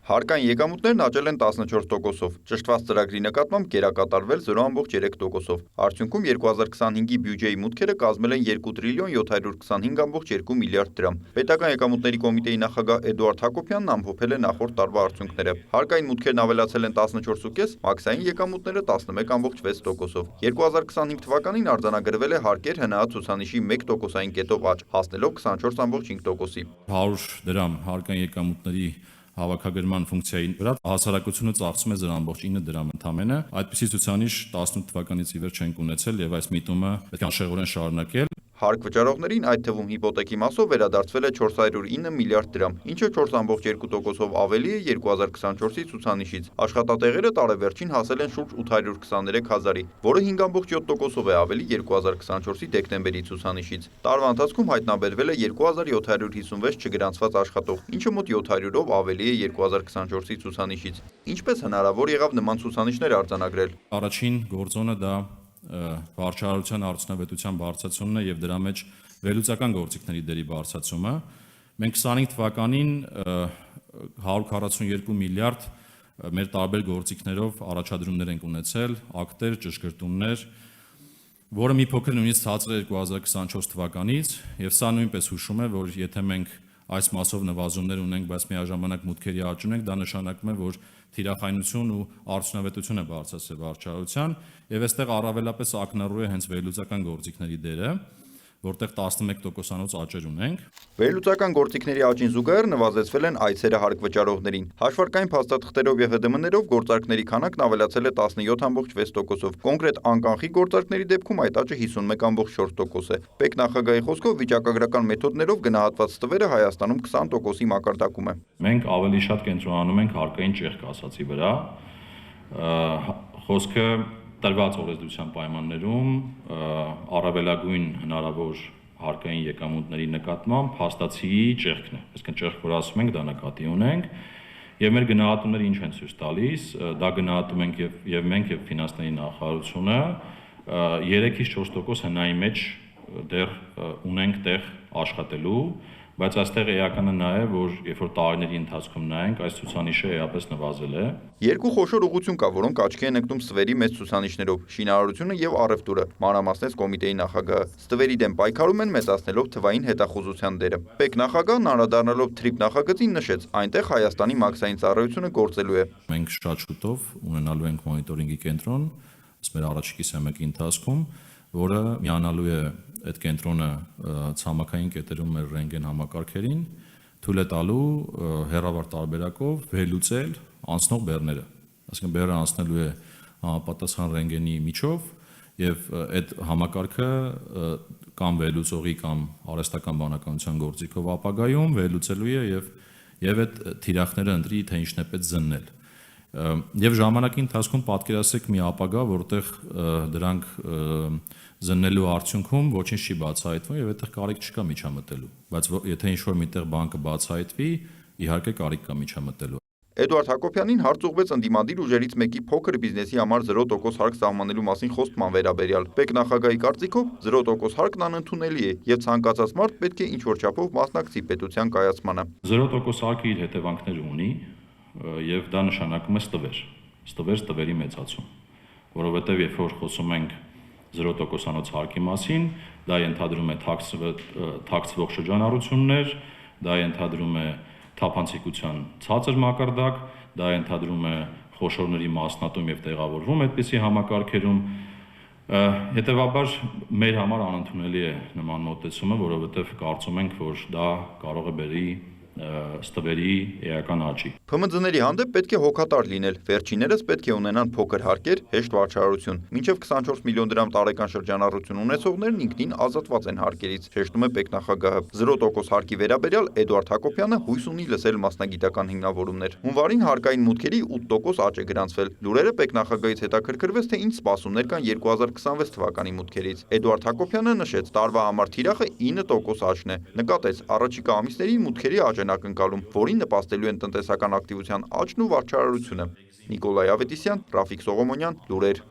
Հարկային եկամուտներն աճել են 14%-ով, ճշտված ծրագրի նկատմամբ կերակատարվել 0,3%-ով։ Արդյունքում 2025-ի բյուջեի մուտքերը կազմել են 2 տրիլիոն 725,2 միլիարդ դրամ։ Պետական եկամուտների կոմիտեի նախագահ Էդուարդ Հակոբյանն ամփոփել է նախորդ տարվա արդյունքները։ Հարկային մուտքերն ավելացել են 14,5, մաքսային եկամուտները 11,6%-ով։ 2025 թվականին արձանագրվել է հարկեր ՀՆԱ ցուցանիշի 1%-ային կետով աճ, հասնելով 24,5%-ի։ 100 դրամ հարկային եկամուտների հավաքագրման ֆունկցիայի վրա հասարակությունը ծախսում է 0,9 դրամ ընդամենը։ Այդպիսի ցուցանիշ 18 թվականից ի վեր չենք ունեցել եւ այս միտումը պետք է անշեղորեն շարունակել։ Հարկ վճարողներին, այդ թվում հիպոթեքի մասով վերադարձվել է 409 միլիարդ դրամ, ինչը 4,2%-ով ավելի է 2024-ի ցուցանիշից։ Աշխատատեղերը տարեվերջին հասել են շուրջ 823 հազարի, որը 5,7%-ով է ավելի 2024-ի դեկտեմբերի ցուցանիշից։ Տարվա ընթացքում հայտնաբերվել է 2756 չգրանցված աշխատող, ինչը մոտ 700-ով ավելի է 2024-ի ցուցանիշից։ Ինչպես հնարավոր եղավ նման ցուցանիշներ արձանագրել։ Առաջին գործոնը դա վարչարարության արդյունավետության բարձրացումն է եւ դրա մեջ վերլուծական գործիքների դերի բարձրացումը։ Մենք 25 թվականին 142 միլիարդ մեր տարբեր գործիքներով առաջադրումներ ենք ունեցել, ակտեր, ճշգրտումներ, որը մի փոքր նույնիսկ ցածր է 2024 թվականից, եւ սա նույնպես հուշում է, որ եթե մենք այս մասով նվազումներ ունենք, բայց միաժամանակ մուտքերի աճ ունենք, դա նշանակում է, որ թիրախայնություն ու արդյունավետություն է բարձրացել վարչարարության, եւ այստեղ առավելապես ակնառու է հենց վերլուծական գործիքների դերը, որտեղ 11%-անոց աճեր ունենք։ Վերլուծական գործիքների աճին զուգահեռ նվազեցվել են այցերը հարկ վճարողներին։ Հաշվարկային փաստաթղթերով եւ ՀԴՄ-ներով գործարքների քանակն ավելացել է 17,6%-ով։ Կոնկրետ անկանխիկ գործարքների դեպքում այդ աճը 51,4% է։ ՊԵԿ նախագահի խոսքով վիճակագրական մեթոդներով գնահատված տվերը Հայաստանում 20%-ի մակարդակում է։ Մենք ավելի շատ կենտրոնանում ենք հարկային ճեղք ասացի վրա։ Խոսքը տրված օրենսդրության պայմաններում առավելագույն հնարավոր հարկային եկամուտների նկատմամբ փաստացի ճեղքն է։ Այսինքն ճեղք, որ ասում ենք, դա նկատի ունենք, եւ մեր գնահատումները ինչ են ցույց տալիս, դա գնահատում ենք եւ մենք եւ ֆինանսների նախարարությունը 3-ից 4% հնայի մեջ դեռ ունենք տեղ աշխատելու, բայց այստեղ էականը նա է, որ երբ որ տարիների ընթացքում նայենք, այս ցուցանիշը էապես նվազել է։ Երկու խոշոր ուղղություն կա, որոնք աչքի են ընկնում ստվերի մեծ ցուցանիշներով՝ շինարարությունը եւ առևտուրը, մանրամասնեց կոմիտեի նախագահը։ Ստվերի դեմ պայքարում են մեծացնելով թվային հետախուզության դերը։ ՊԵԿ նախագահն անդրադառնալով TRIP նախագծին նշեց, այնտեղ Հայաստանի մաքսային ծառայությունը գործելու է։ Մենք շատ շուտով ունենալու ենք մոնիտորինգի կենտրոն, ըստ մեր առաջիկի սեմեկի ընթացքում, որը միանալու է այդ կենտրոնը ցամաքային կետերում մեր ռենտգեն համակարգերին, թույլ է տալու հեռավար տարբերակով վերլուծել անցնող բեռները։ Այսինքն բեռը անցնելու է համապատասխան ռենտգենի միջով եւ այդ համակարգը կամ վերլուծողի կամ արհեստական բանականության գործիքով ապագայում վերլուծելու է եւ այդ թիրախները ընտրի, թե ինչն է պետք զննել։ Եվ ժամանակի ընթացքում պատկերացրեք մի ապագա, որտեղ դրանք զննելու արդյունքում ոչինչ չի բացահայտվում եւ այդտեղ կարիք չկա միջամտելու, բայց եթե ինչ-որ միտեղ բան կբացահայտվի, իհարկե կարիք կա միջամտելու։ Էդուարդ Հակոբյանին հարց ուղղվեց ընդդիմադիր ուժերից մեկի փոքր բիզնեսի համար 0% հարկ սահմանելու մասին խոստման վերաբերյալ։ ՊԵԿ նախագահի կարծիքով 0% հարկն անընդունելի է եւ ցանկացած մարդ պետք է ինչ-որ չափով մասնակցի պետության կայացմանը։ 0% հարկը իր հետևանքները ունի եւ դա նշանակում է ստվերի մեծացում, որովհետեւ երբ որ խոսում ենք 0%-անոց հարկի մասին, դա ենթադրում է թաքցվող շրջանառություններ, դա ենթադրում է թափանցիկության ցածր մակարդակ, դա ենթադրում է խոշորների մասնատում եւ տեղավորվում այդպիսի համակարգերում։ Հետևաբար մեր համար անընդունելի է նման մոտեցումը, որովհետեւ կարծում ենք, որ դա կարող է բերի ստվերի էական աճի։ ՓՄԶ-ների հանդեպ պետք է հոգատար լինել։ Վերջիններս պետք է ունենան փոքր հարկեր, հեշտ վարչարարություն։ Մինչև 24 միլիոն դրամ տարեկան շրջանառություն ունեցողներն ինքնին ազատված են հարկերից, շեշտում է ՊԵԿ նախագահը։ 0% հարկի վերաբերյալ Էդուարդ Հակոբյանը հույս ունի լսել մասնագիտական հիմնավորումներ։ Հունվարին հարկային մուտքերի 8% աճ է գրանցվել։ Լուրերը ՊԵԿ նախագահից հետաքրքրվեց, թե ինչ սպասումներ կան 2026 թվականի մուտքերից։ Էդուարդ Հակոբյանը նշեց, տարվա համար թիրախը 9% աճն է։ Նկատեց, առաջիկա ամիսներին մուտքերի աճ են ակնկալում, որին նպաստելու են տնտեսական ակտիվության աճն ու վարչարարությունը։ Նիկոլայ Ավետիսյան, Ռաֆիկ Սողոմոնյան, լուրեր։